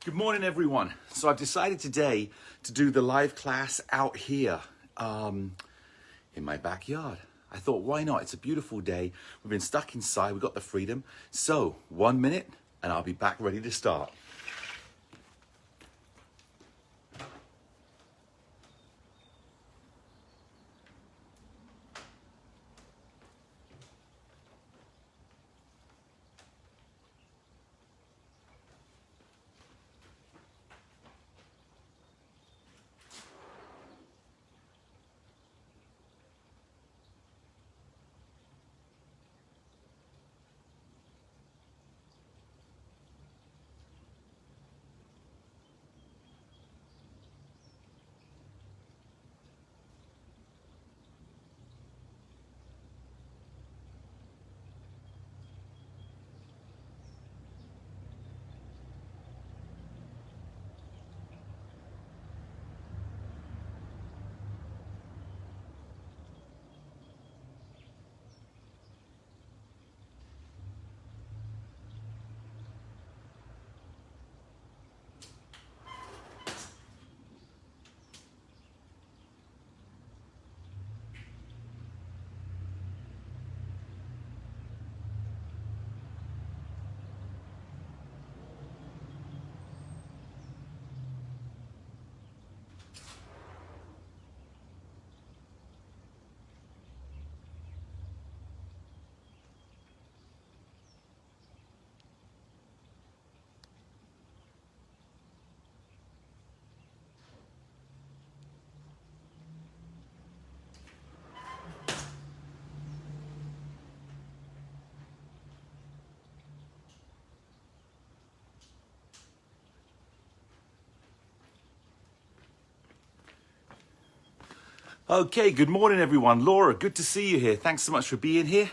Good morning, everyone. So I've decided today to do the live class out here in my backyard. I thought, why not? It's a beautiful day. We've been stuck inside. We've got the freedom. So 1 minute and I'll be back ready to start. Okay, good morning, everyone. Laura, good to see you here. Thanks so much for being here.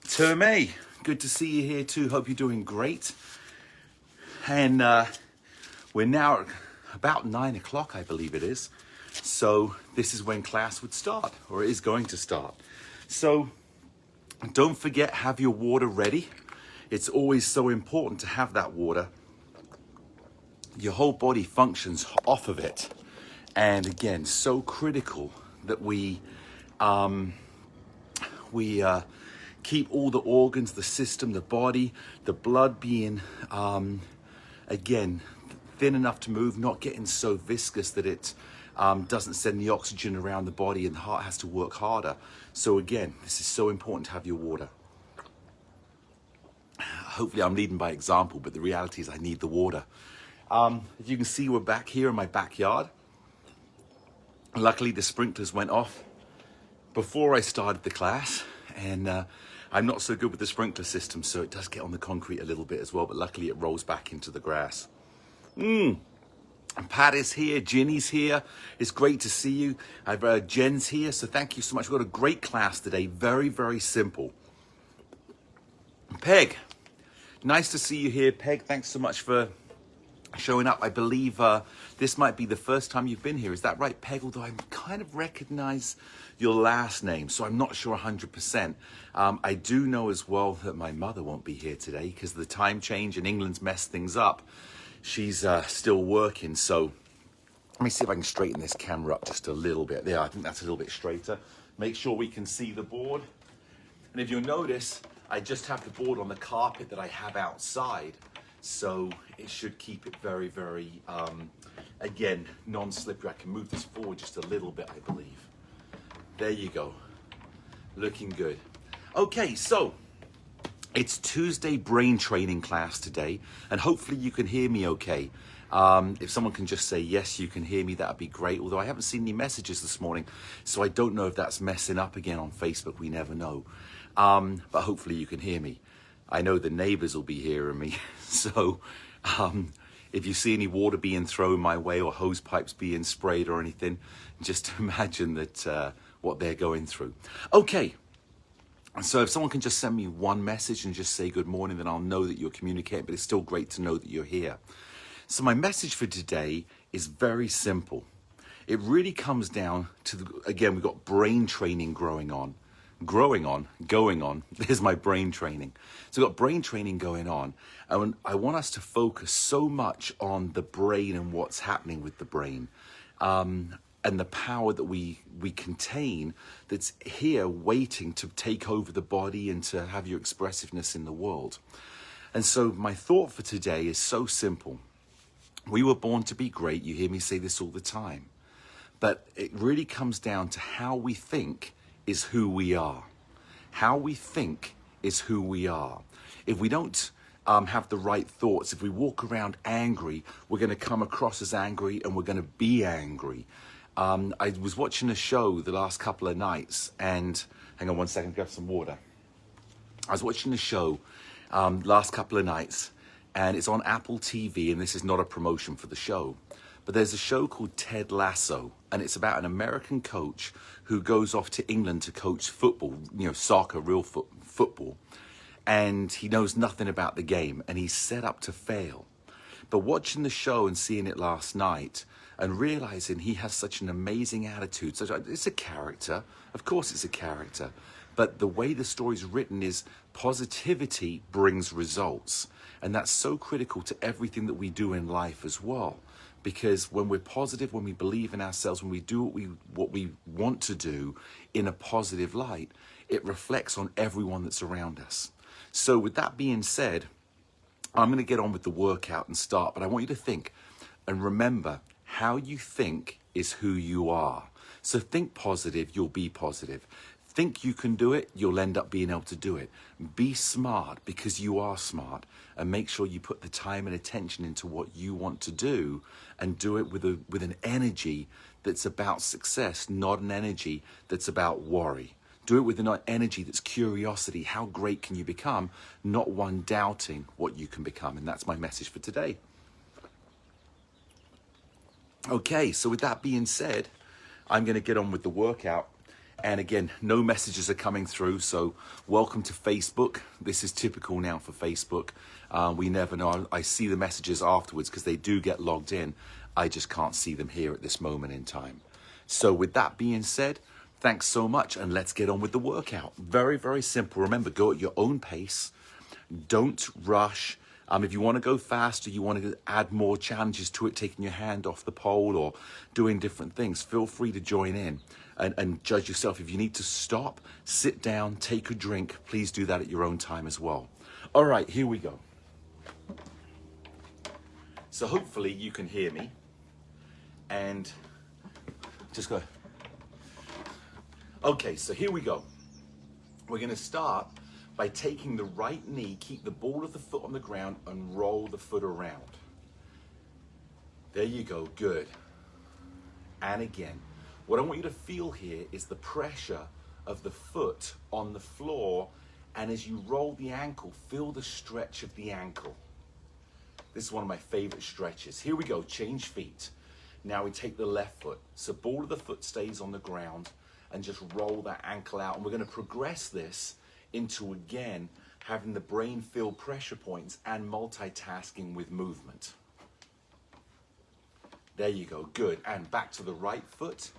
Terme, good to see you here too. Hope you're doing great. And we're now at about 9 o'clock, I believe it is. So this is when class would start, or is going to start. So don't forget, have your water ready. It's always so important to have that water. Your whole body functions off of it. And again, so critical that we keep all the organs, the system, the body, the blood being, again, thin enough to move, not getting so viscous that it doesn't send the oxygen around the body and the heart has to work harder. So again, this is so important to have your water. Hopefully I'm leading by example, but the reality is I need the water. As you can see, we're back here in my backyard. Luckily, the sprinklers went off before I started the class, and I'm not so good with the sprinkler system, so it does get on the concrete a little bit as well, but luckily it rolls back into the grass. And Pat is here, Ginny's here. It's great to see you. I've Jen's here, so thank you so much. We've got a great class today, very, very simple. Peg, nice to see you here. Peg, thanks so much for showing up. I believe this might be the first time you've been here. Is that right, Peg? Although I kind of recognize your last name, so I'm not sure 100%. I do know as well that my mother won't be here today because the time change in England's messed things up. She's still working, so let me see if I can straighten this camera up just a little bit. There, I think that's a little bit straighter. Make sure we can see the board. And if you'll notice, I just have the board on the carpet that I have outside. So it should keep it very, very, again, non-slippery. I can move this forward just a little bit, I believe. There you go. Looking good. Okay, so it's Tuesday brain training class today, and hopefully you can hear me okay. If someone can just say, yes, you can hear me, that'd be great. Although I haven't seen any messages this morning, so I don't know if that's messing up again on Facebook. We never know. But hopefully you can hear me. I know the neighbors will be hearing me. So if you see any water being thrown my way or hose pipes being sprayed or anything, just imagine that what they're going through. Okay. So if someone can just send me one message and just say good morning, then I'll know that you're communicating, but it's still great to know that you're here. So my message for today is very simple. It really comes down to, again, we've got brain training going on. going on. There's my brain training. So I've got brain training going on. And I want us to focus so much on the brain and what's happening with the brain. And the power that we contain that's here waiting to take over the body and to have your expressiveness in the world. And so my thought for today is so simple. We were born to be great. You hear me say this all the time. But it really comes down to how we think is who we are. How we think is who we are. If we don't have the right thoughts, if we walk around angry, we're going to come across as angry and we're going to be angry. I was watching a show the last couple of nights and, hang on one second, grab some water. I was watching a show last couple of nights and it's on Apple TV, and this is not a promotion for the show. But there's a show called Ted Lasso, and it's about an American coach who goes off to England to coach football, soccer, real football. And he knows nothing about the game, and he's set up to fail. But watching the show and seeing it last night and realizing he has such an amazing attitude. So it's a character. Of course it's a character. But the way the story's written is positivity brings results. And that's so critical to everything that we do in life as well. Because when we're positive, when we believe in ourselves, when we do what we want to do in a positive light, it reflects on everyone that's around us. So with that being said, I'm going to get on with the workout and start. But I want you to think and remember, how you think is who you are. So think positive, you'll be positive. Think you can do it, you'll end up being able to do it. Be smart because you are smart, and make sure you put the time and attention into what you want to do, and do it with an energy that's about success, not an energy that's about worry. Do it with an energy that's curiosity. How great can you become? Not one doubting what you can become. And that's my message for today. Okay, so with that being said, I'm going to get on with the workout. And again, no messages are coming through, so welcome to Facebook. This is typical now for Facebook. We never know. I see the messages afterwards because they do get logged in. I just can't see them here at this moment in time. So with that being said, thanks so much, and let's get on with the workout. Very, very simple. Remember, go at your own pace. Don't rush. If you want to go faster, you want to add more challenges to it, taking your hand off the pole or doing different things, feel free to join in and judge yourself. If you need to stop, sit down, take a drink, please do that at your own time as well. All right, here we go. So hopefully you can hear me, and just go. Okay, so here we go. We're going to start by taking the right knee, keep the ball of the foot on the ground, and roll the foot around. There you go, good. And again, what I want you to feel here is the pressure of the foot on the floor, and as you roll the ankle, feel the stretch of the ankle. This is one of my favorite stretches. Here we go, change feet. Now we take the left foot. So ball of the foot stays on the ground, and just roll that ankle out. And we're going to progress this into, again, having the brain feel pressure points and multitasking with movement. There you go, good. And back to the right foot,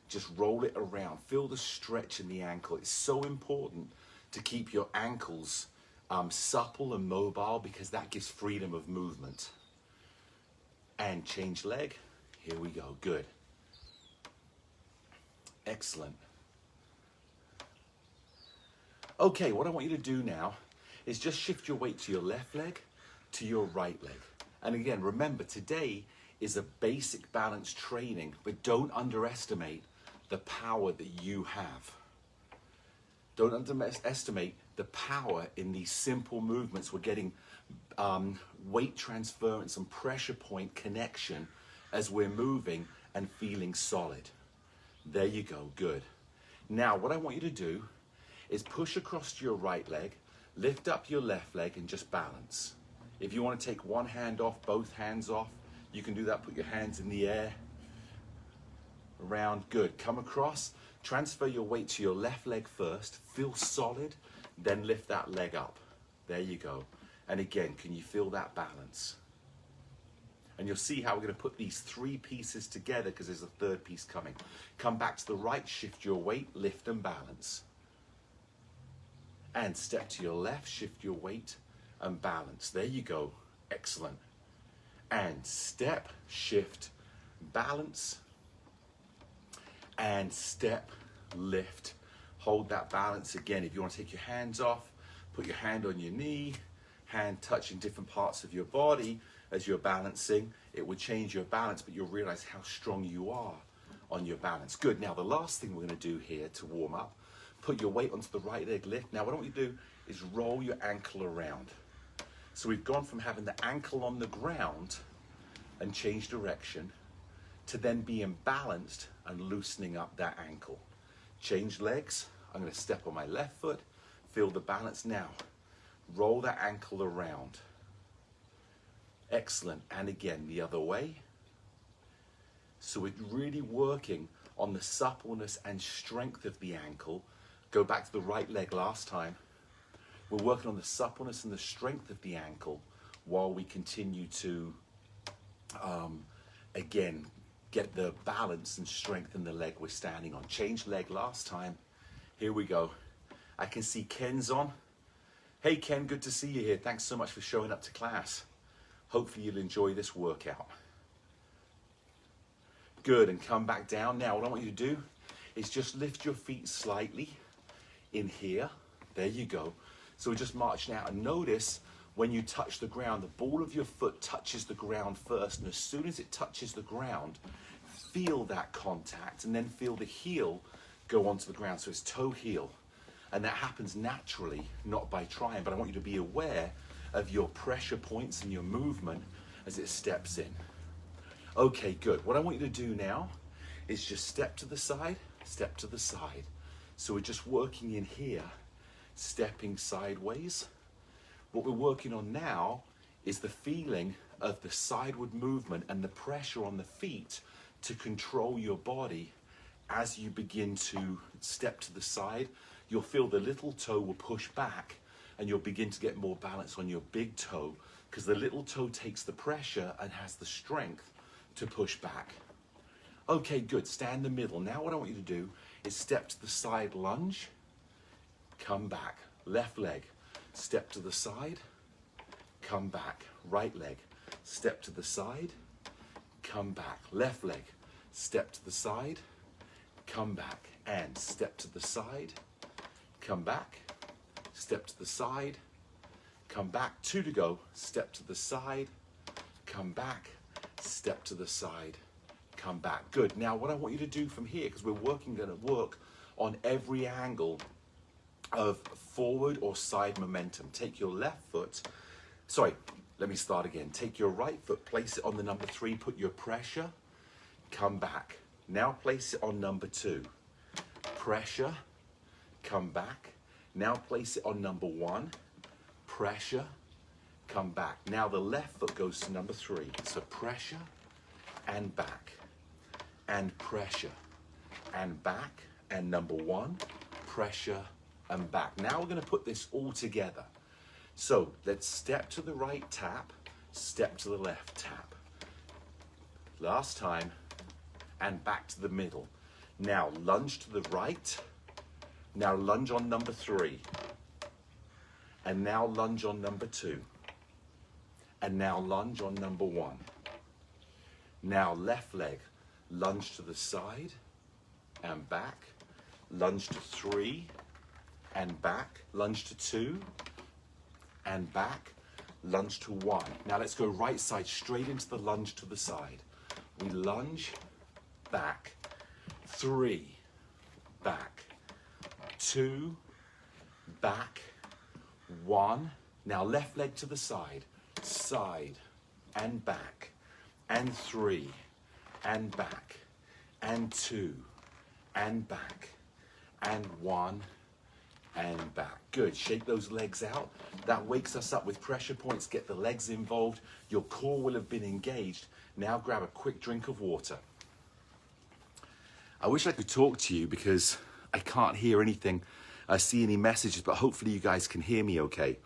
just roll it around. Feel the stretch in the ankle. It's so important to keep your ankles supple and mobile, because that gives freedom of movement. And change leg. Here we go, good. Excellent. Okay, what I want you to do now is just shift your weight to your left leg, to your right leg. And again, remember, today is a basic balance training, but don't underestimate the power that you have. Don't underestimate the power in these simple movements. We're getting weight transference and pressure point connection as we're moving and feeling solid. There you go, good. Now, what I want you to do is push across to your right leg, lift up your left leg, and just balance. If you want to take one hand off, both hands off, you can do that. Put your hands in the air, around, good. Come across, transfer your weight to your left leg first, feel solid, then lift that leg up. There you go. And again, can you feel that balance? And you'll see how we're going to put these three pieces together, because there's a third piece coming. Come back to the right, shift your weight, lift and balance. And step to your left, shift your weight and balance. There you go. Excellent. And step, shift, balance. And step, lift. Hold that balance again. If you want to take your hands off, put your hand on your knee, hand touching different parts of your body as you're balancing. It would change your balance, but you'll realize how strong you are on your balance. Good. Now, the last thing we're going to do here to warm up, put your weight onto the right leg lift. Now, what I want you to do is roll your ankle around. So we've gone from having the ankle on the ground and change direction to then being balanced and loosening up that ankle. Change legs. I'm going to step on my left foot, feel the balance now. Roll that ankle around. Excellent. And again, the other way. So we're really working on the suppleness and strength of the ankle. Go back to the right leg last time. We're working on the suppleness and the strength of the ankle while we continue to, again, get the balance and strength in the leg we're standing on. Change leg last time. Here we go. I can see Ken's on. Hey Ken, good to see you here. Thanks so much for showing up to class. Hopefully you'll enjoy this workout. Good, and come back down. Now what I want you to do is just lift your feet slightly in here. There you go. So we're just marching out, and notice when you touch the ground, the ball of your foot touches the ground first, and as soon as it touches the ground, feel that contact, and then feel the heel go onto the ground. So it's toe heel, and that happens naturally, not by trying, but I want you to be aware of your pressure points and your movement as it steps in. Okay, good. What I want you to do now is just step to the side, step to the side. So we're just working in here, stepping sideways. What we're working on now is the feeling of the sideward movement and the pressure on the feet to control your body as you begin to step to the side. You'll feel the little toe will push back, and you'll begin to get more balance on your big toe because the little toe takes the pressure and has the strength to push back. Okay, good. Stand in the middle. Now what I want you to do is step to the side lunge, come back. Left leg, step to the side, come back. Right leg, step to the side, come back. Left leg, step to the side, come back. And step to the side, come back. Step to the side, come back. 2 to go. Step to the side, come back. Step to the side, come back. Good. Now what I want you to do from here, because we're going to work on every angle of forward or side momentum. Take your left foot, let me start again. Take your right foot, place it on the number 3, put your pressure, come back. Now place it on number 2. Pressure, come back. Now place it on number 1. Pressure, come back. Now the left foot goes to number 3. So pressure and back, and pressure and back, and number 1, pressure and back. Now we're going to put this all together. So let's step to the right, tap, step to the left, tap. Last time, and back to the middle. Now lunge to the right. Now lunge on number 3. And now lunge on number 2. And now lunge on number 1. Now left leg, lunge to the side and back. Lunge to 3 and back. Lunge to 2 and back. Lunge to 1. Now let's go right side straight into the lunge to the side. We lunge, back, 3, back, 2, back, 1. Now left leg to the side, side and back, and 3 and back, and 2 and back, and 1 and back. Good. Shake those legs out. That wakes us up with pressure points. Get the legs involved. Your core will have been engaged. Now grab a quick drink of water. I wish I could talk to you because I can't hear anything. I see any messages, but hopefully you guys can hear me okay.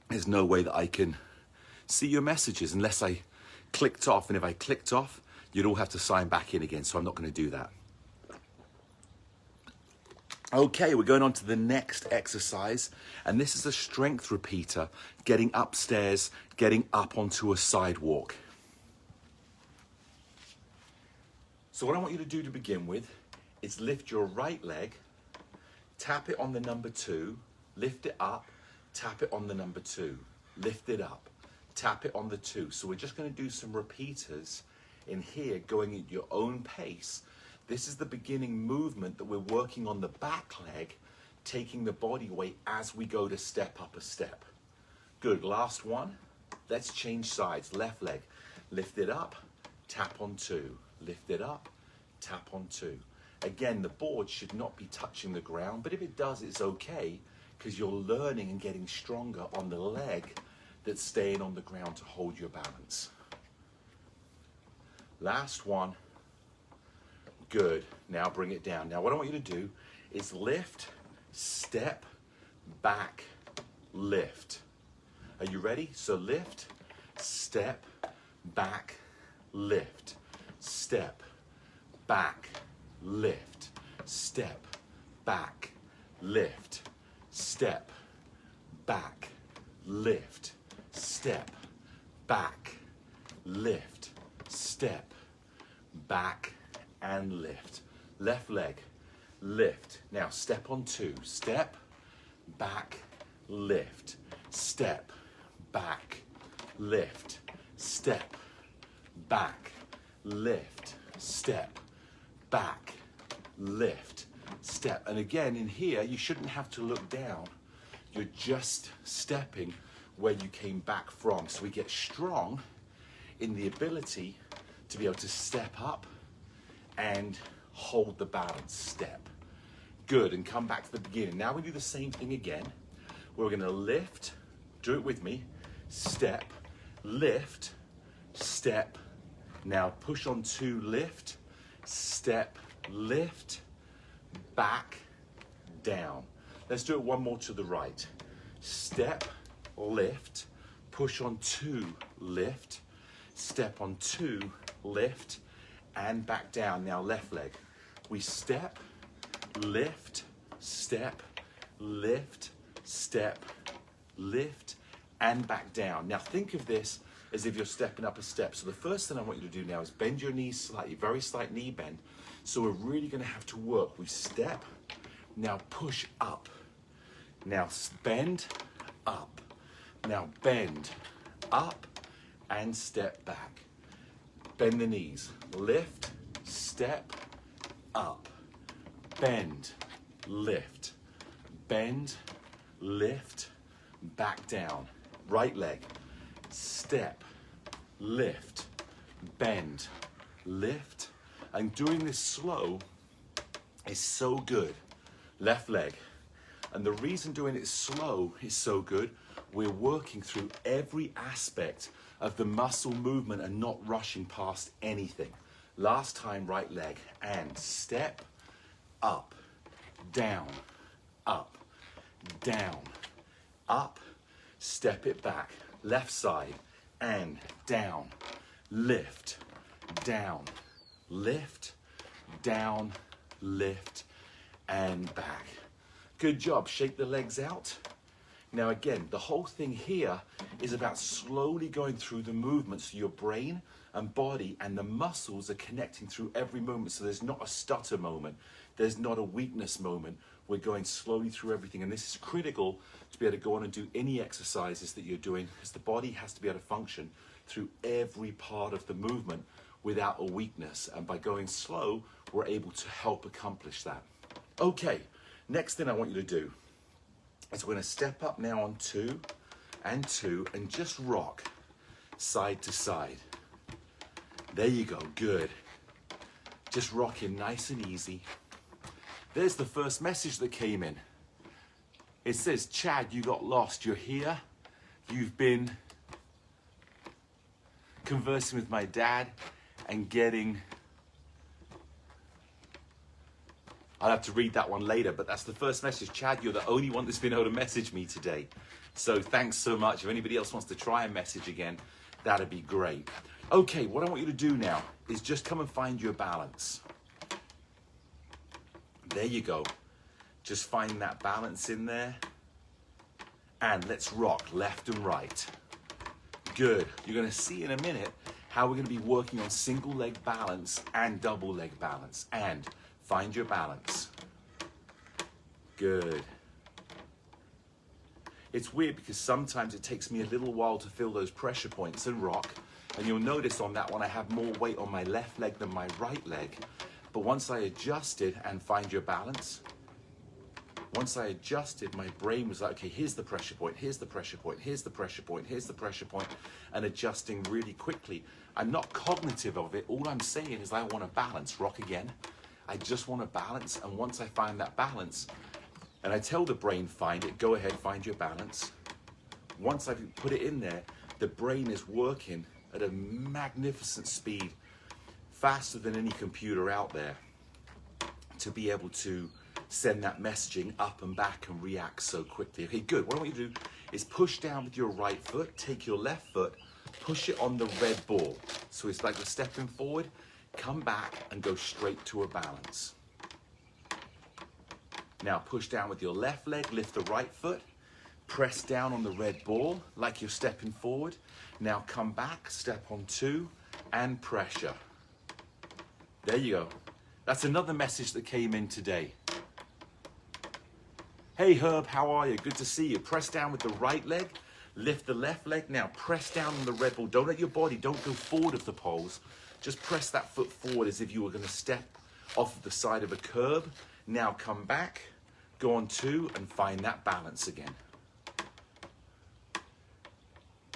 There's no way that I can see your messages unless I clicked off. And if I clicked off, you'd all have to sign back in again. So I'm not going to do that. Okay, we're going on to the next exercise, and this is a strength repeater, getting upstairs, getting up onto a sidewalk. So what I want you to do to begin with is lift your right leg, tap it on the number 2, lift it up, tap it on the number 2, lift it up, tap it on the 2. So we're just going to do some repeaters in here, going at your own pace. This is the beginning movement that we're working on the back leg, taking the body weight as we go to step up a step. Good, last one. Let's change sides. Left leg, lift it up, tap on 2, lift it up, tap on 2. Again, the board should not be touching the ground, but if it does, it's okay, because you're learning and getting stronger on the leg that's staying on the ground to hold your balance. Last one. Good. Now bring it down. Now what I want you to do is lift, step, back, lift. Are you ready? So lift, step, back, lift, step, back, lift, step, back, lift, step, back, lift, step, back, lift, step, back, and lift. Left leg, lift. Now step on 2. Step, back, lift. Step, back, lift. Step, back, lift. Step, back, lift. Step. And again, in here, you shouldn't have to look down. You're just stepping where you came back from. So we get strong in the ability to be able to step up and hold the balance step. Good, and come back to the beginning. Now we do the same thing again. We're gonna lift, do it with me, step, lift, step, now push on 2, lift, step, lift, back, down. Let's do it one more to the right. Step, lift, push on 2, lift, step on 2, lift, and back down. Now left leg. We step, lift, step, lift, step, lift, and back down. Now think of this as if you're stepping up a step. So the first thing I want you to do now is bend your knees slightly, very slight knee bend. So we're really going to have to work. We step, now push up. Now bend, up. Now bend, up, and step back. Bend the knees, lift, step, up, bend, lift, bend, lift, back down. Right leg, step, lift, bend, lift. And doing this slow is so good. Left leg. And the reason doing it slow is so good, we're working through every aspect of the muscle movement and not rushing past anything. Last time, right leg, and step, up, down, up, down, up, step it back. Left side, and down, lift, down, lift, down, lift, and back. Good job, shake the legs out. Now again, the whole thing here is about slowly going through the movements so your brain and body and the muscles are connecting through every moment. So there's not a stutter moment. There's not a weakness moment. We're going slowly through everything. And this is critical to be able to go on and do any exercises that you're doing, because the body has to be able to function through every part of the movement without a weakness. And by going slow, we're able to help accomplish that. Okay, next thing I want you to do is we're going to step up now on 2 and 2 and just rock side to side. There you go, good. Just rocking nice and easy. There's the first message that came in. It says, Chad, you got lost. You're here. You've been conversing with my dad and getting... I'll have to read that one later, but that's the first message. Chad, you're the only one that's been able to message me today. So thanks so much. If anybody else wants to try and message again, that'd be great. Okay, what I want you to do now is just come and find your balance. There you go. Just find that balance in there. And let's rock left and right. Good. You're going to see in a minute how we're going to be working on single leg balance and double leg balance. And find your balance. Good. It's weird because sometimes it takes me a little while to feel those pressure points and rock. And you'll notice on that one I have more weight on my left leg than my right leg. But once I adjusted and find your balance, once I adjusted, my brain was like, okay, here's the pressure point, here's the pressure point, here's the pressure point, here's the pressure point, and adjusting really quickly. I'm not cognitive of it. All I'm saying is I want to balance. Rock again. I just want to balance. And once I find that balance, and I tell the brain, find it, go ahead, find your balance. Once I've put it in there, the brain is working at a magnificent speed, faster than any computer out there, to be able to send that messaging up and back and react so quickly. Okay, good. What I want you to do is push down with your right foot, take your left foot, push it on the red ball. So it's like we're stepping forward, come back and go straight to a balance. Now push down with your left leg, lift the right foot, press down on the red ball like you're stepping forward. Now come back, step on two, and pressure. There you go. That's another message that came in today. Hey Herb, how are you? Good to see you. Press down with the right leg, lift the left leg. Now press down on the red ball. Don't let your body, don't go forward of the poles. Just press that foot forward as if you were going to step off of the side of a curb. Now come back, go on two, and find that balance again.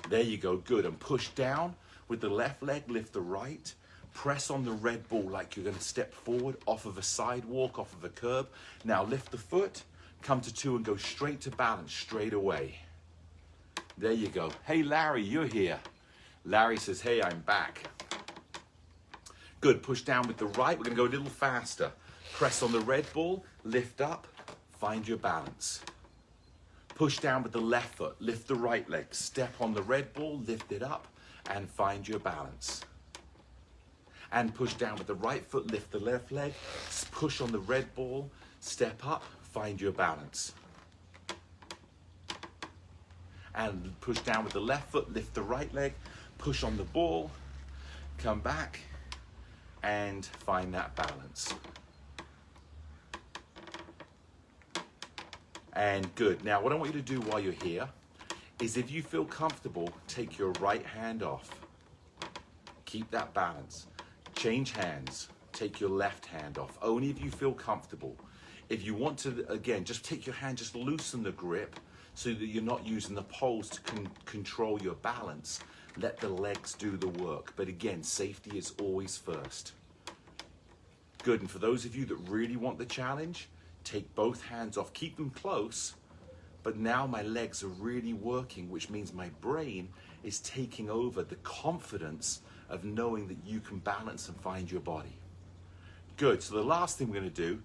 There you go, good. And push down with the left leg, lift the right. Press on the red ball like you're going to step forward off of a sidewalk, off of a curb. Now lift the foot, come to two and go straight to balance straight away. There you go. Hey Larry, you're here. Larry says, hey, I'm back. Good, push down with the right. We're going to go a little faster. Press on the red ball, lift up, find your balance. Push down with the left foot, lift the right leg, step on the red ball, lift it up, and find your balance. And push down with the right foot, lift the left leg, push on the red ball, step up, find your balance. And push down with the left foot, lift the right leg, push on the ball, come back, and find that balance. And good. Now, what I want you to do while you're here is, if you feel comfortable, take your right hand off. Keep that balance. Change hands. Take your left hand off. Only if you feel comfortable. If you want to, again, just take your hand, just loosen the grip so that you're not using the poles to control your balance. Let the legs do the work. But again, safety is always first. Good. And for those of you that really want the challenge, take both hands off, keep them close, but now my legs are really working, which means my brain is taking over the confidence of knowing that you can balance and find your body. Good, so the last thing we're gonna do,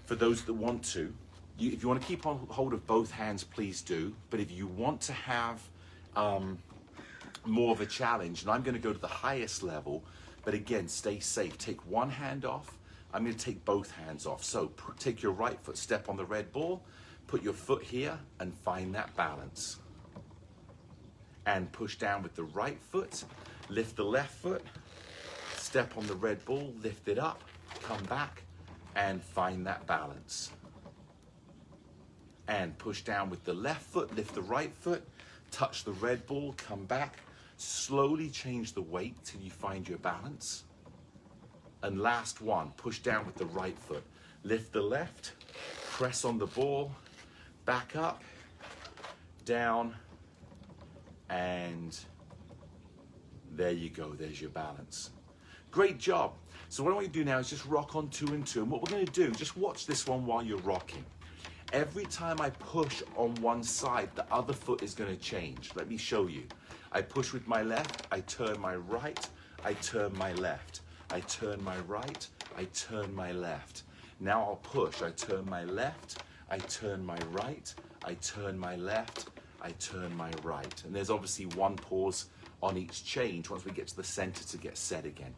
for those that want to, if you want to keep on hold of both hands, please do, but if you want to have more of a challenge, and I'm gonna go to the highest level, but again, stay safe. Take one hand off, I'm going to take both hands off. So take your right foot, step on the red ball, put your foot here and find that balance. And push down with the right foot, lift the left foot, step on the red ball, lift it up, come back and find that balance. And push down with the left foot, lift the right foot, touch the red ball, come back, slowly change the weight till you find your balance. And last one, push down with the right foot. Lift the left, press on the ball, back up, down, and there you go, there's your balance. Great job. So what I want you to do now is just rock on two and two. And what we're gonna do, just watch this one while you're rocking. Every time I push on one side, the other foot is gonna change. Let me show you. I push with my left, I turn my right, I turn my left. I turn my right, I turn my left. Now I'll push, I turn my left, I turn my right, I turn my left, I turn my right. And there's obviously one pause on each change once we get to the center to get set again.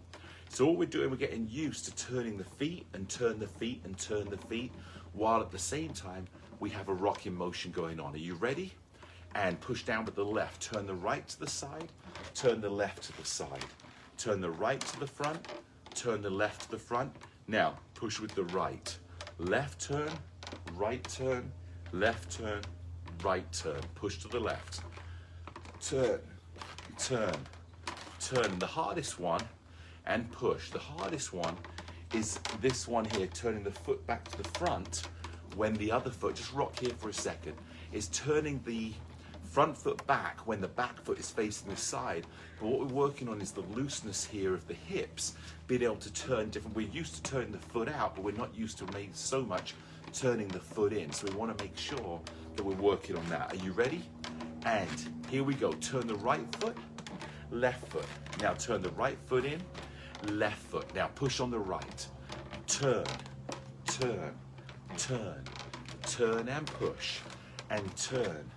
So what we're doing, we're getting used to turning the feet and turn the feet and turn the feet while at the same time, we have a rocking motion going on. Are you ready? And push down with the left. Turn the right to the side, turn the left to the side. Turn the right to the front, turn the left to the front. Now, push with the right. Left turn, right turn, left turn, right turn. Push to the left. Turn, turn, turn. The hardest one, and push. The hardest one is this one here, turning the foot back to the front when the other foot, just rock here for a second, is turning the front foot back when the back foot is facing the side. But what we're working on is the looseness here of the hips, being able to turn different. We're used to turning the foot out, but we're not used to make so much turning the foot in. So we want to make sure that we're working on that. Are you ready? And here we go. Turn the right foot, left foot. Now turn the right foot in, left foot. Now push on the right. Turn, turn, turn, turn and push, and turn,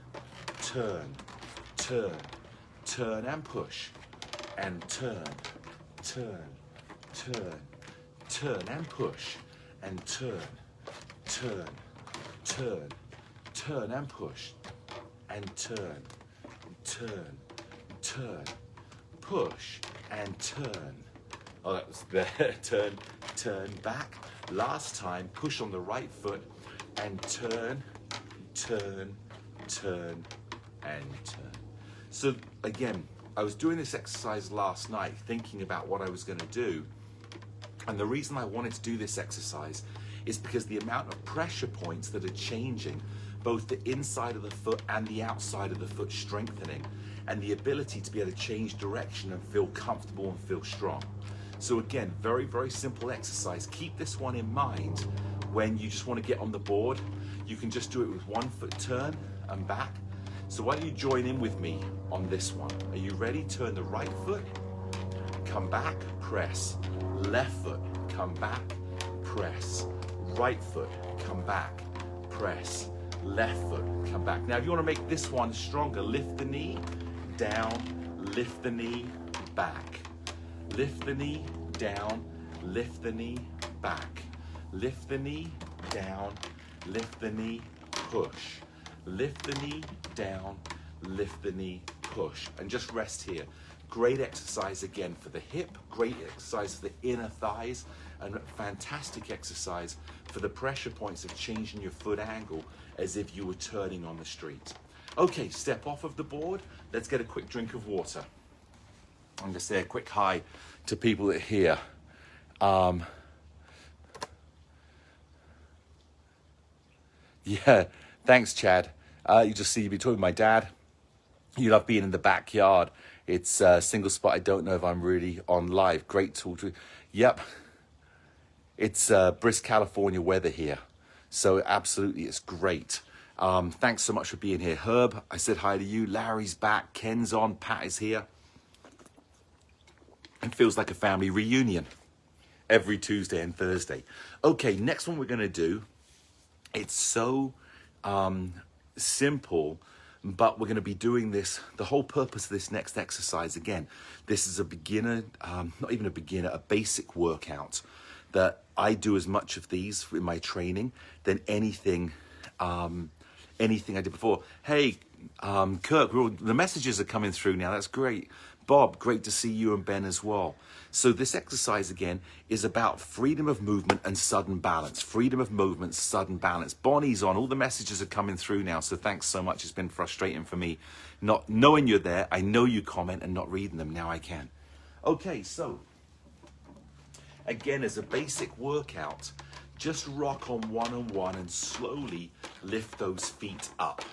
turn, turn, turn and push, and turn, turn, turn, turn and push, and turn, turn, turn, turn and push, and turn, turn, turn, push, and turn. Oh, that was there. Turn, turn back. Last time, push on the right foot, and turn, turn, turn, and turn. So again, I was doing this exercise last night, thinking about what I was going to do. And the reason I wanted to do this exercise is because the amount of pressure points that are changing, both the inside of the foot and the outside of the foot strengthening, and the ability to be able to change direction and feel comfortable and feel strong. So again, very, very simple exercise. Keep this one in mind when you just want to get on the board. You can just do it with 1 foot turn and back. So why don't you join in with me on this one? Are you ready? Turn the right foot, come back, press. Left foot, come back, press. Right foot, come back, press. Left foot, come back. Now if you want to make this one stronger, lift the knee, down, lift the knee, back. Lift the knee, down, lift the knee, back. Lift the knee, down, lift the knee, push. Lift the knee, down, lift the knee, push. And just rest here. Great exercise again for the hip, great exercise for the inner thighs, and fantastic exercise for the pressure points of changing your foot angle as if you were turning on the street. Okay, step off of the board. Let's get a quick drink of water. I'm going to say a quick hi to people that are here. Yeah, thanks, Chad. You just see me talking to my dad. You love being in the backyard. It's a single spot. I don't know if I'm really on live. Great talk to. Yep. It's brisk California weather here. So absolutely, it's great. Thanks so much for being here. Herb, I said hi to you. Larry's back. Ken's on. Pat is here. It feels like a family reunion every Tuesday and Thursday. Okay, next one we're going to do. It's so simple, but we're going to be doing this. The whole purpose of this next exercise, again, this is a beginner, not even a beginner, a basic workout that I do as much of these in my training than anything I did before. Hey, Kirk, the messages are coming through now. That's great. Bob, great to see you and Ben as well. So this exercise, again, is about freedom of movement and sudden balance. Freedom of movement, sudden balance. Bonnie's on. All the messages are coming through now, so thanks so much. It's been frustrating for me not knowing you're there. I know you comment and not reading them. Now I can. Okay, so again, as a basic workout, just rock on one and slowly lift those feet up.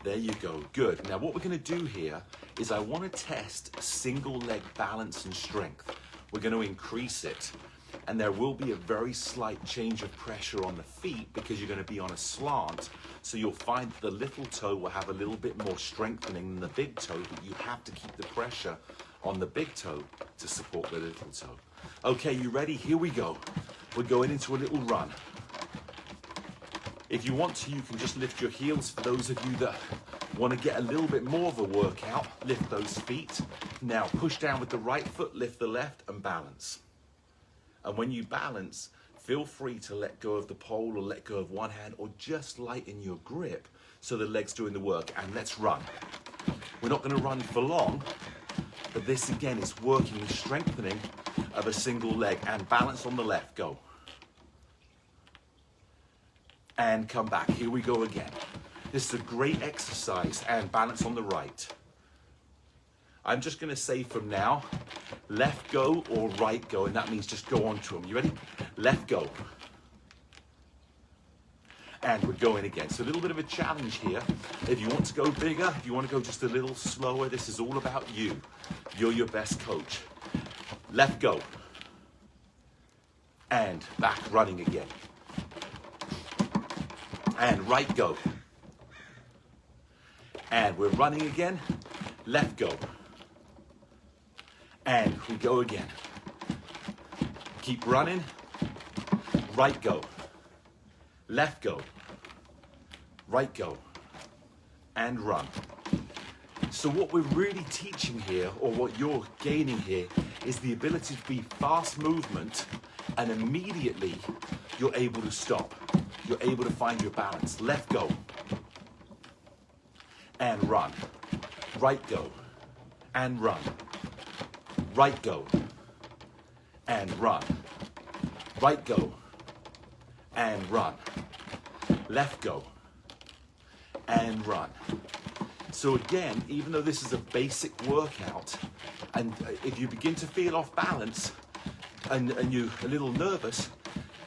There you go. Good. Now what we're going to do here is I want to test single leg balance and strength. We're going to increase it, and there will be a very slight change of pressure on the feet because you're going to be on a slant. So you'll find that the little toe will have a little bit more strengthening than the big toe, but you have to keep the pressure on the big toe to support the little toe. Okay, you ready? Here we go. We're going into a little run. If you want to, you can just lift your heels. For those of you that want to get a little bit more of a workout, lift those feet. Now push down with the right foot, lift the left, and balance. And when you balance, Feel free to let go of the pole or let go of one hand or just lighten your grip so the leg's doing the work. And let's run. We're not going to run for long, but this again is working the strengthening of a single leg. And balance on the left, go. And come back, here we go again. This is a great exercise, and balance on the right. I'm just going to say from now, left go or right go, and that means just go on to them. You ready? Left go. And we're going again. So a little bit of a challenge here. If you want to go bigger, if you want to go just a little slower, this is all about you. You're your best coach. Left go. And back, running again. And right go. And we're running again. Left go. And we go again. Keep running. Right go. Left go. Right go. And run. So what we're really teaching here, or what you're gaining here, is the ability to be fast movement, and immediately you're able to stop. You're able to find your balance. Left go. And run. Right go. And run. Right go. And run. Right go. And run. Left go. And run. So again, even though this is a basic workout, and if you begin to feel off balance and you're a little nervous,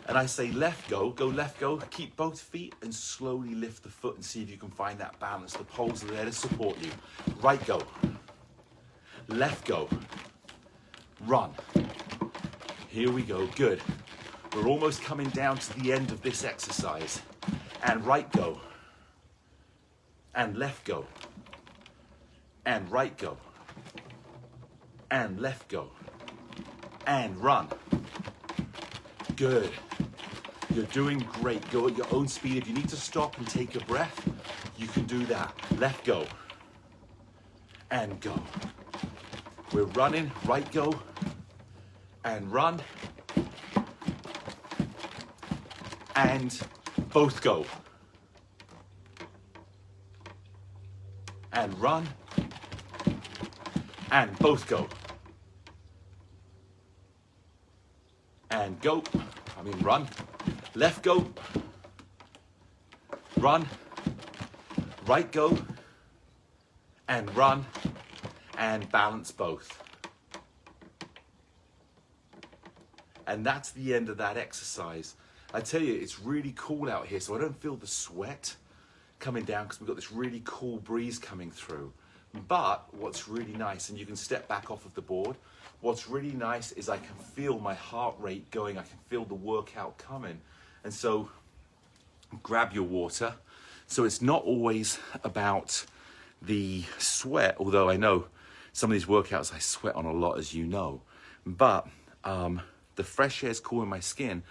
and I say left go, go left go, keep both feet and slowly lift the foot and see if you can find that balance. The poles are there to support you. Right go. Left go. Run. Here we go, good. We're almost coming down to the end of this exercise. And right go. And left go. And right go. And left go. And run. Good. You're doing great. Go at your own speed. If you need to stop and take a breath, you can do that. Left go. And go. We're running. Right go. And run. And both go. And run. And both go. And go. Run. Left go. Run. Right go. And run. And balance both. And that's the end of that exercise. I tell you, it's really cool out here, so I don't feel the sweat coming down because we've got this really cool breeze coming through. But what's really nice, and you can step back off of the board, what's really nice is I can feel my heart rate going, I can feel the workout coming. And so grab your water. So it's not always about the sweat, although I know some of these workouts I sweat on a lot, as you know. But the fresh air is cooling my skin,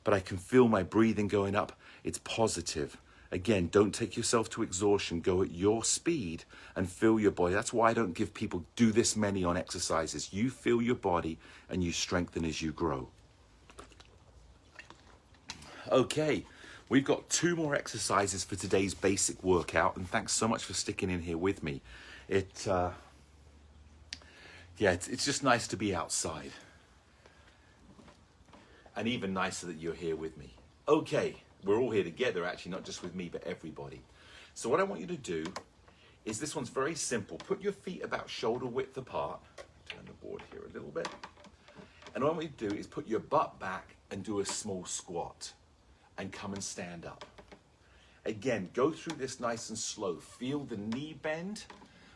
but I can feel my breathing going up. It's positive. Again, don't take yourself to exhaustion. Go at your speed and feel your body. That's why I don't give people do this many on exercises. You feel your body and you strengthen as you grow. Okay, we've got 2 more exercises for today's basic workout, and thanks so much for sticking in here with me. It's just nice to be outside. And even nicer that you're here with me. Okay, we're all here together actually, not just with me, but everybody. So what I want you to do is, this one's very simple. Put your feet about shoulder width apart. Turn the board here a little bit. And what I want you to do is put your butt back and do a small squat. And come and stand up. Again, go through this nice and slow. Feel the knee bend.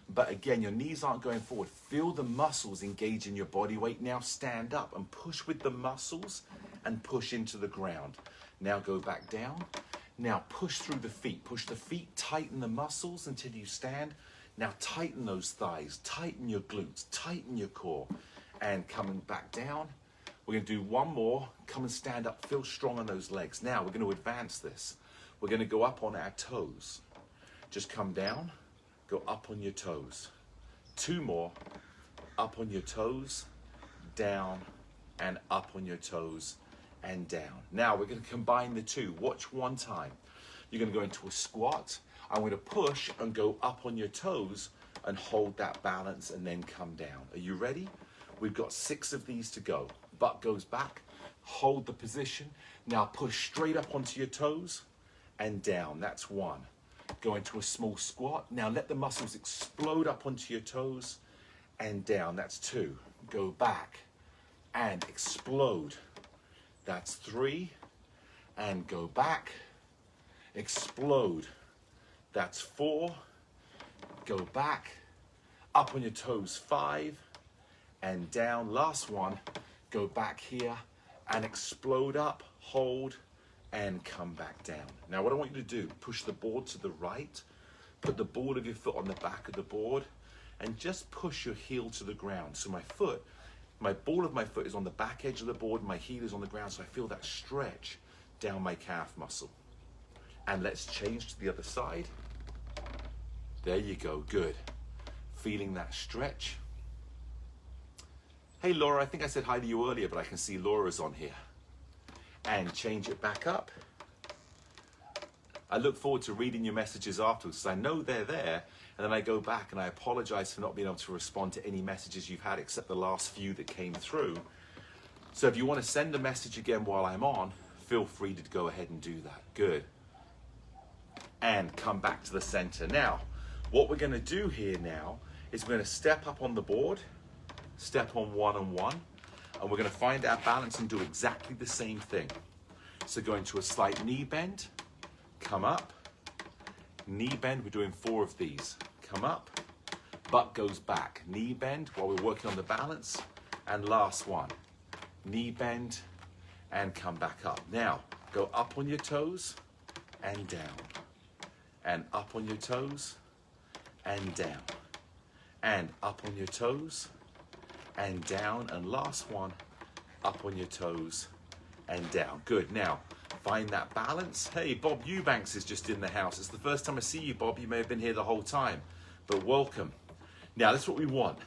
But again, your knees aren't going forward. Feel the muscles engage in your body weight. Now stand up and push with the muscles and push into the ground. Now go back down. Now push through the feet. Push the feet, tighten the muscles until you stand. Now tighten those thighs, tighten your glutes, tighten your core. And coming back down. We're going to do one more. Come and stand up. Feel strong on those legs. Now we're going to advance this. We're going to go up on our toes. Just come down. Go up on your toes. 2 more. Up on your toes. Down and up on your toes. and down. Now we're going to combine the two. Watch one time. You're going to go into a squat. I'm going to push and go up on your toes and hold that balance and then come down. Are you ready? We've got 6 of these to go. Butt goes back, hold the position. Now push straight up onto your toes and down. That's 1. Go into a small squat. Now let the muscles explode up onto your toes and down. That's 2. Go back and explode. That's 3. And go back, explode. That's 4. Go back, up on your toes, 5, and down. Last one, go back here and explode up, hold, and come back down. Now what I want you to do, push the board to the right, put the ball of your foot on the back of the board, and just push your heel to the ground. So my ball of my foot is on the back edge of the board, my heel is on the ground, so I feel that stretch down my calf muscle. And let's change to the other side. There you go, good. Feeling that stretch. Hey Laura, I think I said hi to you earlier, but I can see Laura's on here. And change it back up. I look forward to reading your messages afterwards, because I know they're there, and then I go back and I apologize for not being able to respond to any messages you've had except the last few that came through. So if you want to send a message again while I'm on, feel free to go ahead and do that. Good. And come back to the center. Now, what we're going to do here now is we're going to step up on the board, step on 1 and 1, and we're going to find our balance and do exactly the same thing. So go into a slight knee bend, come up, knee bend, we're doing 4 of these. Come up, butt goes back, knee bend while we're working on the balance, and last one, knee bend, and come back up. Now, go up on your toes, and down, and up on your toes, and down, and up on your toes, and down, and last one, up on your toes, and down. Good. Now, find that balance. Hey, Bob Eubanks is just in the house. It's the first time I see you, Bob. You may have been here the whole time, but welcome. Now, that's what we want.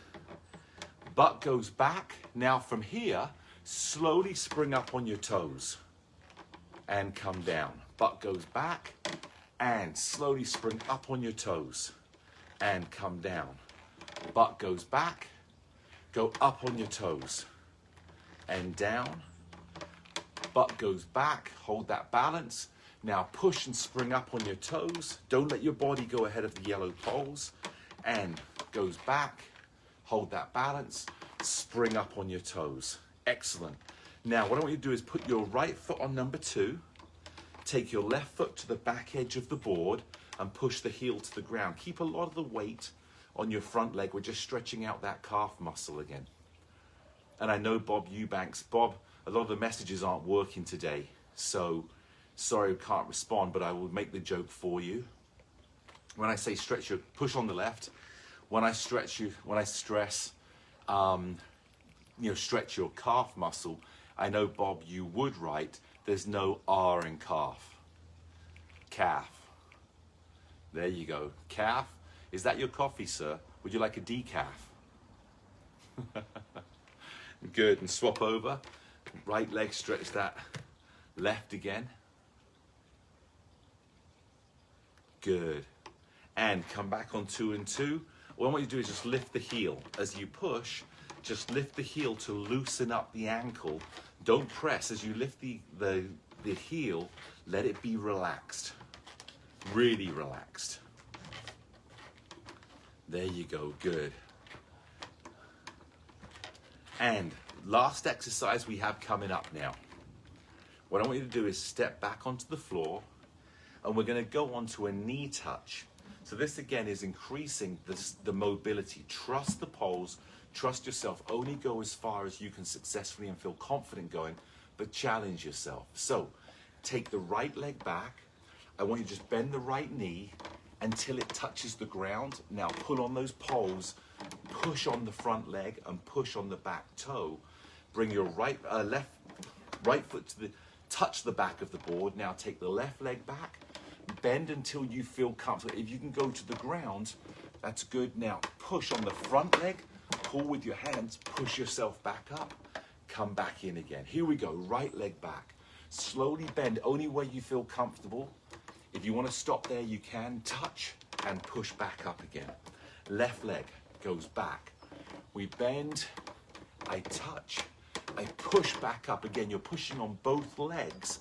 Butt goes back. Now, from here, slowly spring up on your toes, and come down. Butt goes back, and slowly spring up on your toes, and come down. Butt goes back, go up on your toes, and down. Butt goes back, hold that balance. Now push and spring up on your toes. Don't let your body go ahead of the yellow poles. And goes back, hold that balance, spring up on your toes. Excellent. Now what I want you to do is put your right foot on number 2, take your left foot to the back edge of the board, and push the heel to the ground. Keep a lot of the weight on your front leg. We're just stretching out that calf muscle again. And I know Bob Eubanks, Bob, a lot of the messages aren't working today, so sorry I can't respond, but I will make the joke for you. When I say stretch your, push on the left. When I stress, stretch your calf muscle, I know, Bob, you would write, there's no R in calf. Calf. There you go. Calf. Is that your coffee, sir? Would you like a decaf? Good. And swap over. Right leg, stretch that left again. Good. And come back on 2 and 2. What I want you to do is just lift the heel. As you push, just lift the heel to loosen up the ankle. Don't press. As you lift the heel, let it be relaxed. Really relaxed. There you go, good. And last exercise we have coming up now. What I want you to do is step back onto the floor, and we're going to go onto a knee touch. So this again is increasing the mobility. Trust the poles, trust yourself. Only go as far as you can successfully and feel confident going, but challenge yourself. So take the right leg back. I want you to just bend the right knee until it touches the ground. Now pull on those poles, push on the front leg and push on the back toe. Bring your right foot to touch the back of the board. Now take the left leg back, bend until you feel comfortable. If you can go to the ground, that's good. Now push on the front leg, pull with your hands, push yourself back up, come back in again. Here we go, right leg back. Slowly bend, only way you feel comfortable. If you want to stop there, you can. Touch and push back up again. Left leg goes back. We bend, I touch, I push back up again. You're pushing on both legs,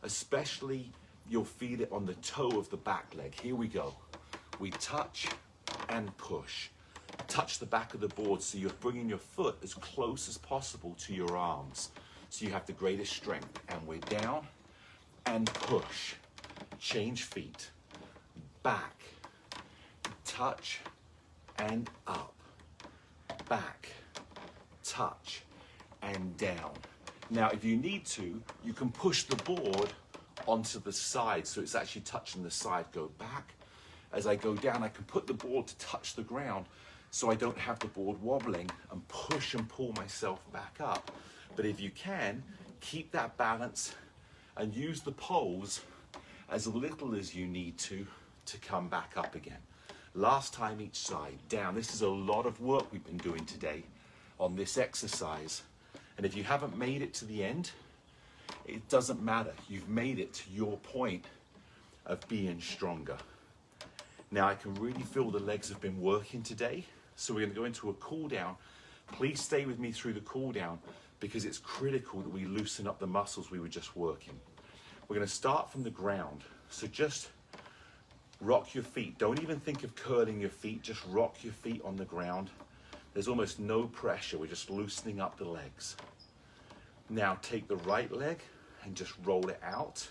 especially you'll feel it on the toe of the back leg. Here we go. We touch and push. Touch the back of the board so you're bringing your foot as close as possible to your arms so you have the greatest strength. And we're down and push. Change feet. Back. Touch and up. Back. Touch and down. Now, if you need to, you can push the board onto the side so it's actually touching the side. Go back. As I go down, I can put the board to touch the ground so I don't have the board wobbling and push and pull myself back up. But if you can, keep that balance and use the poles as little as you need to come back up again. Last time each side, down. This is a lot of work we've been doing today on this exercise. And if you haven't made it to the end, it doesn't matter. You've made it to your point of being stronger. Now I can really feel the legs have been working today. So we're going to go into a cool down. Please stay with me through the cool down because it's critical that we loosen up the muscles we were just working. We're going to start from the ground. So just rock your feet. Don't even think of curling your feet. Just rock your feet on the ground. There's almost no pressure. We're just loosening up the legs. Now take the right leg and just roll it out.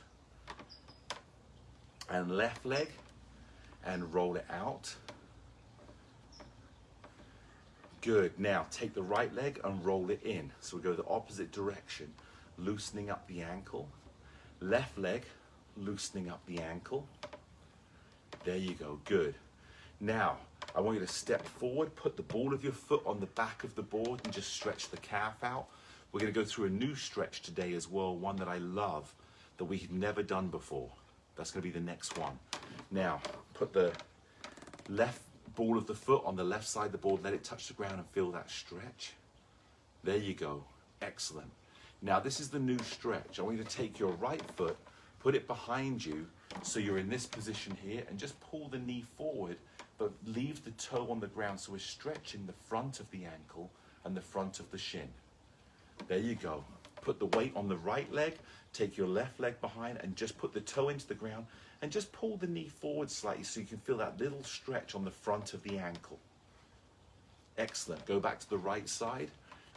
And left leg and roll it out. Good. Now take the right leg and roll it in. So we go the opposite direction, loosening up the ankle. Left leg, loosening up the ankle. There you go. Good. Now, I want you to step forward, put the ball of your foot on the back of the board and just stretch the calf out. We're going to go through a new stretch today as well, one that I love, that we've never done before. That's going to be the next one. Now, put the left ball of the foot on the left side of the board, let it touch the ground and feel that stretch. There you go. Excellent. Now, this is the new stretch. I want you to take your right foot, put it behind you, so you're in this position here, and just pull the knee forward, but leave the toe on the ground so we're stretching the front of the ankle and the front of the shin. There you go. Put the weight on the right leg, take your left leg behind, and just put the toe into the ground, and just pull the knee forward slightly so you can feel that little stretch on the front of the ankle. Excellent. Go back to the right side.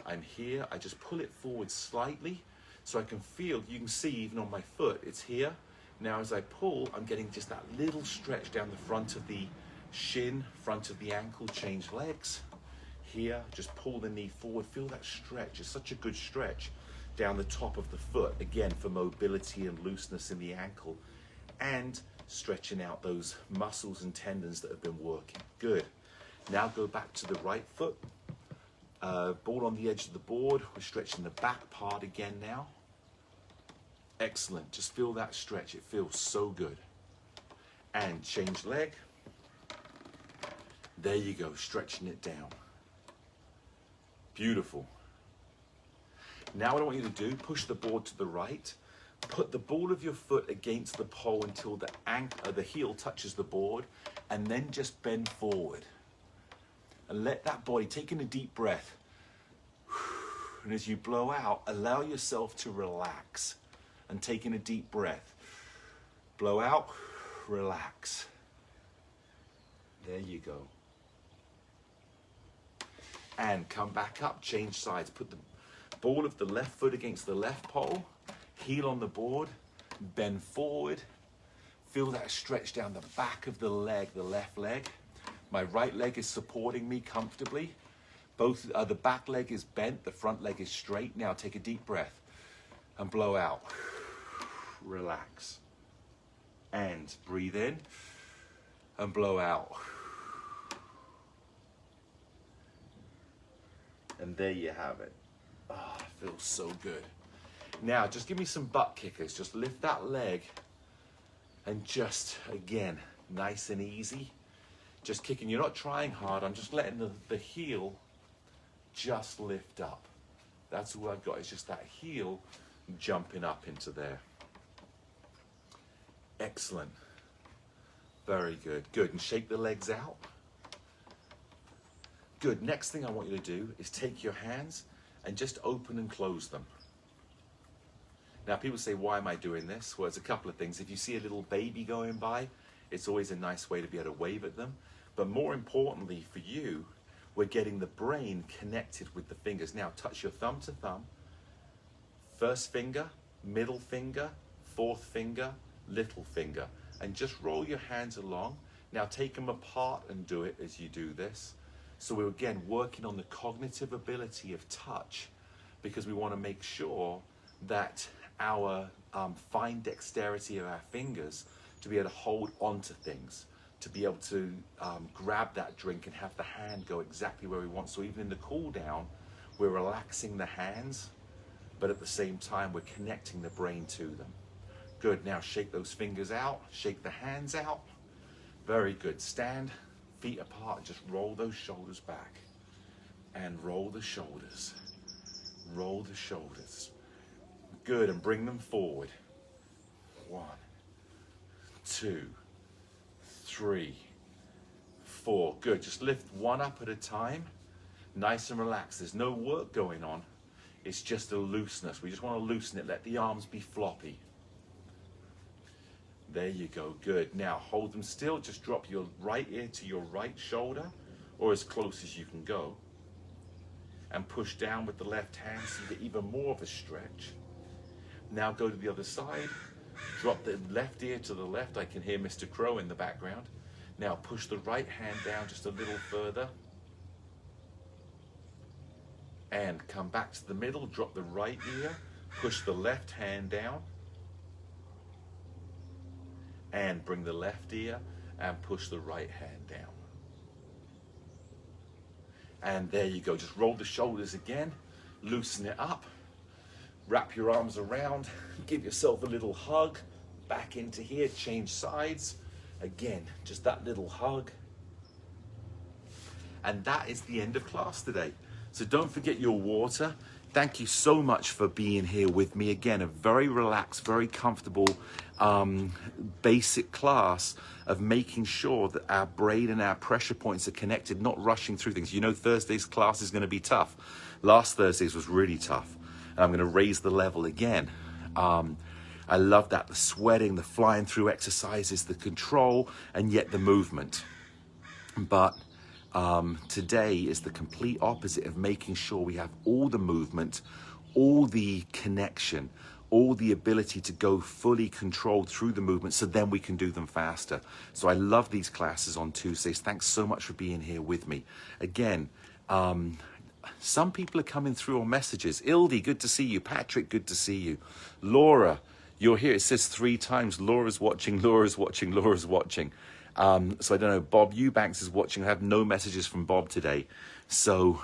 I'm here. I just pull it forward slightly so I can feel, you can see even on my foot, it's here. Now as I pull, I'm getting just that little stretch down the front of the shin, front of the ankle. Change legs. Here, just pull the knee forward. Feel that stretch. It's such a good stretch down the top of the foot, again, for mobility and looseness in the ankle, and stretching out those muscles and tendons that have been working. Good. Now go back to the right foot. Ball on the edge of the board. We're stretching the back part again now. Excellent. Just feel that stretch. It feels so good. And change leg. There you go, stretching it down. Beautiful. Now what I want you to do, push the board to the right. Put the ball of your foot against the pole until the heel touches the board, and then just bend forward. And let that body, taking a deep breath. And as you blow out, allow yourself to relax. And taking a deep breath. Blow out, relax. There you go. And come back up, change sides. Put the ball of the left foot against the left pole. Heel on the board. Bend forward. Feel that stretch down the back of the leg, the left leg. My right leg is supporting me comfortably. Both the back leg is bent, the front leg is straight. Now take a deep breath and blow out. Relax. And breathe in and blow out. And there you have it. Oh, it feels so good. Now just give me some butt kickers. Just lift that leg and just, again, nice and easy. Just kicking. You're not trying hard. I'm just letting the heel just lift up. That's all I've got. It's just that heel jumping up into there. Excellent. Very good. Good. And shake the legs out. Good. Next thing I want you to do is take your hands and just open and close them. Now, people say, why am I doing this? Well, it's a couple of things. If you see a little baby going by, it's always a nice way to be able to wave at them. But more importantly for you, we're getting the brain connected with the fingers. Now, touch your thumb to thumb. First finger, middle finger, fourth finger, little finger. And just roll your hands along. Now, take them apart and do it as you do this. So we're, again, working on the cognitive ability of touch, because we want to make sure that our fine dexterity of our fingers to be able to hold onto things, to be able to grab that drink and have the hand go exactly where we want. So even in the cool down, we're relaxing the hands, but at the same time, we're connecting the brain to them. Good. Now shake those fingers out, shake the hands out. Very good. Stand, feet apart, just roll those shoulders back and roll the shoulders. Roll the shoulders. Good, and bring them forward. 1, 2, 3, 4. Good, just lift one up at a time. Nice and relaxed. There's no work going on. It's just a looseness. We just want to loosen it. Let the arms be floppy. There you go, good. Now hold them still. Just drop your right ear to your right shoulder, or as close as you can go. And push down with the left hand so you get even more of a stretch. Now go to the other side. Drop the left ear to the left. I can hear Mr. Crow in the background. Now push the right hand down just a little further. And come back to the middle. Drop the right ear. Push the left hand down. And bring the left ear and push the right hand down. And there you go. Just roll the shoulders again. Loosen it up. Wrap your arms around, give yourself a little hug, back into here, change sides. Again, just that little hug. And that is the end of class today. So don't forget your water. Thank you so much for being here with me. Again, a very relaxed, very comfortable, basic class of making sure that our brain and our pressure points are connected, not rushing through things. You know, Thursday's class is going to be tough. Last Thursday's was really tough. And I'm going to raise the level again. I love that, the sweating, the flying through exercises, the control, and yet the movement. But today is the complete opposite of making sure we have all the movement, all the connection, all the ability to go fully controlled through the movement, so then we can do them faster. So I love these classes on Tuesdays. Thanks so much for being here with me. Again, some people are coming through on messages. Ildi, good to see you. Patrick, good to see you. Laura, you're here. It says 3 times. Laura's watching, Laura's watching, Laura's watching. So I don't know. Bob Eubanks is watching. I have no messages from Bob today. So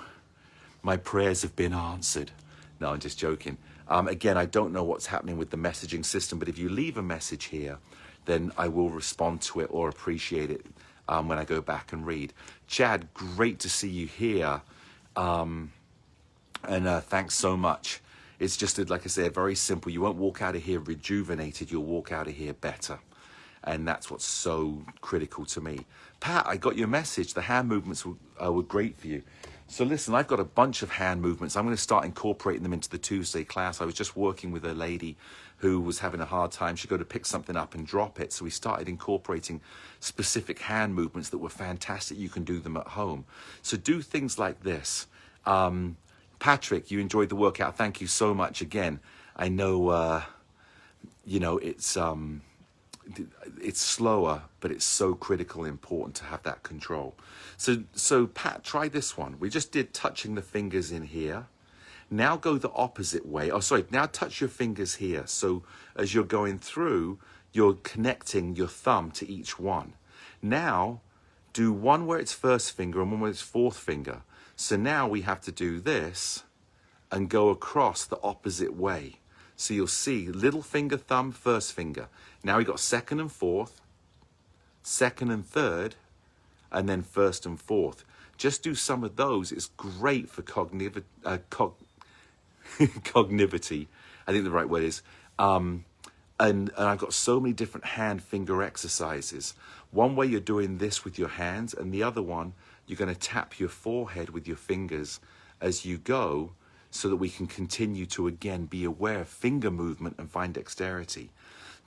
my prayers have been answered. No, I'm just joking. Again, I don't know what's happening with the messaging system, but if you leave a message here, then I will respond to it or appreciate it when I go back and read. Chad, great to see you here. Thanks so much. It's just, like I said, very simple. You won't walk out of here rejuvenated. You'll walk out of here better. And that's what's so critical to me. Pat, I got your message. The hand movements were great for you. So listen, I've got a bunch of hand movements. I'm going to start incorporating them into the Tuesday class. I was just working with a lady who was having a hard time. She'd go to pick something up and drop it. So we started incorporating specific hand movements that were fantastic. You can do them at home. So do things like this. Patrick, you enjoyed the workout. Thank you so much again. I know, it's slower, but it's so critical and important to have that control. So Pat, try this one. We just did touching the fingers in here. Now go the opposite way. Oh, sorry. Now touch your fingers here. So as you're going through, you're connecting your thumb to each one. Now do one where it's first finger and one where it's fourth finger. So now we have to do this and go across the opposite way. So you'll see little finger, thumb, first finger. Now we got second and fourth, second and third, and then first and fourth. Just do some of those. It's great for cognitive, cognivity, I think the right word is. And I've got so many different hand finger exercises. One way you're doing this with your hands, and the other one, you're going to tap your forehead with your fingers as you go, so that we can continue to, again, be aware of finger movement and find dexterity.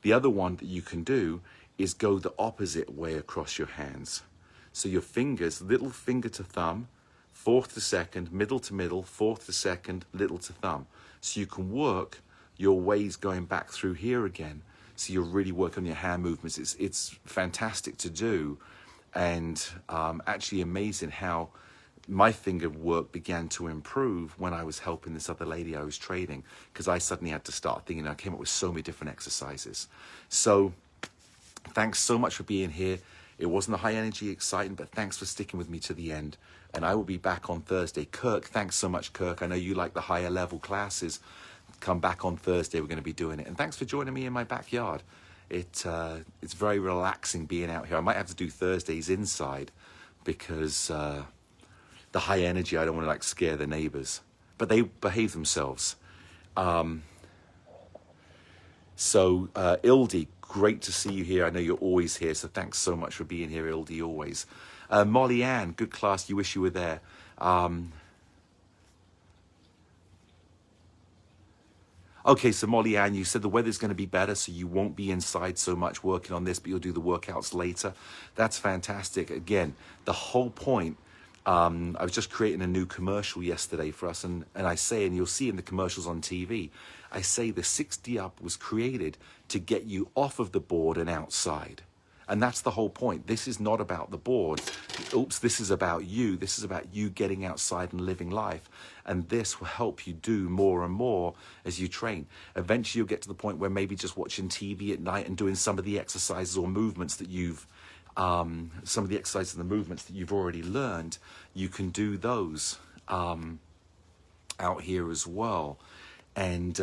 The other one that you can do is go the opposite way across your hands. So your fingers, little finger to thumb, fourth to second, middle to middle, fourth to second, little to thumb. So you can work your ways going back through here again. So you're really working on your hand movements. It's fantastic to do, and actually amazing how my finger work began to improve when I was helping this other lady I was training, because I suddenly had to start thinking. I came up with so many different exercises. So thanks so much for being here. It wasn't a high energy exciting, but thanks for sticking with me to the end. And I will be back on Thursday. Kirk, thanks so much, Kirk. I know you like the higher level classes. Come back on Thursday, we're going to be doing it. And thanks for joining me in my backyard. It's very relaxing being out here. I might have to do Thursdays inside, because the high energy, I don't want to like scare the neighbors, but they behave themselves. So Ildi, great to see you here. I know you're always here, so thanks so much for being here, Ildi, always. Molly Ann, good class. You wish you were there. Okay, so Molly Ann, you said the weather's going to be better, so you won't be inside so much working on this, but you'll do the workouts later. That's fantastic. Again, the whole point, I was just creating a new commercial yesterday for us, and I say, and you'll see in the commercials on TV, I say the 60 Up was created to get you off of the board and outside. And that's the whole point. This is not about the board. Oops, this is about you. This is about you getting outside and living life. And this will help you do more and more as you train. Eventually you'll get to the point where maybe just watching TV at night and doing some of the exercises or movements that you've, some of the exercises and the movements that you've already learned, you can do those out here as well. And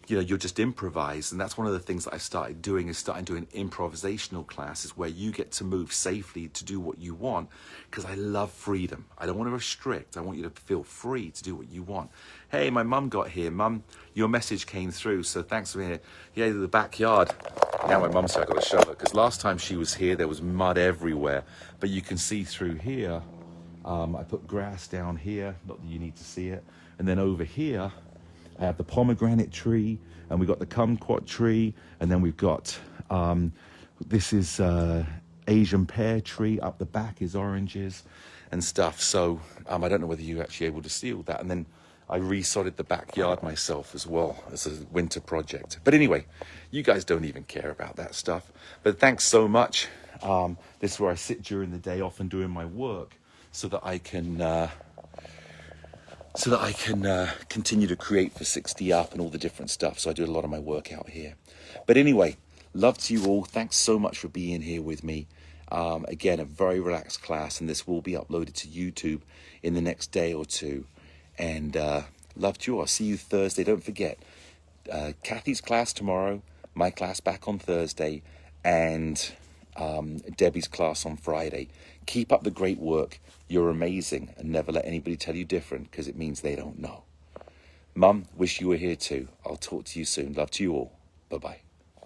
you know, you'll just improvise. And that's one of the things that I started doing, is starting doing improvisational classes where you get to move safely to do what you want, because I love freedom. I don't want to restrict. I want you to feel free to do what you want. Hey, my mum got here. Mum, your message came through, so thanks for being here. Yeah, the backyard. Now my mum said I got to show her, because last time she was here, there was mud everywhere. But you can see through here, I put grass down here, not that you need to see it. And then over here, I have the pomegranate tree, and we've got the kumquat tree, and then we've got, this is Asian pear tree. Up the back is oranges and stuff. So I don't know whether you're actually able to see all that. And then I resodded the backyard myself as well as a winter project. But anyway, you guys don't even care about that stuff. But thanks so much. This is where I sit during the day, often doing my work, so that I can continue to create for 60 Up and all the different stuff. So I do a lot of my work out here. But anyway, love to you all. Thanks so much for being here with me. Again, a very relaxed class, and this will be uploaded to YouTube in the next day or two. And love to you all. I'll see you Thursday. Don't forget, Kathy's class tomorrow, my class back on Thursday, and Debbie's class on Friday. Keep up the great work. You're amazing, and never let anybody tell you different, because it means they don't know. Mum, wish you were here too. I'll talk to you soon. Love to you all. Bye-bye.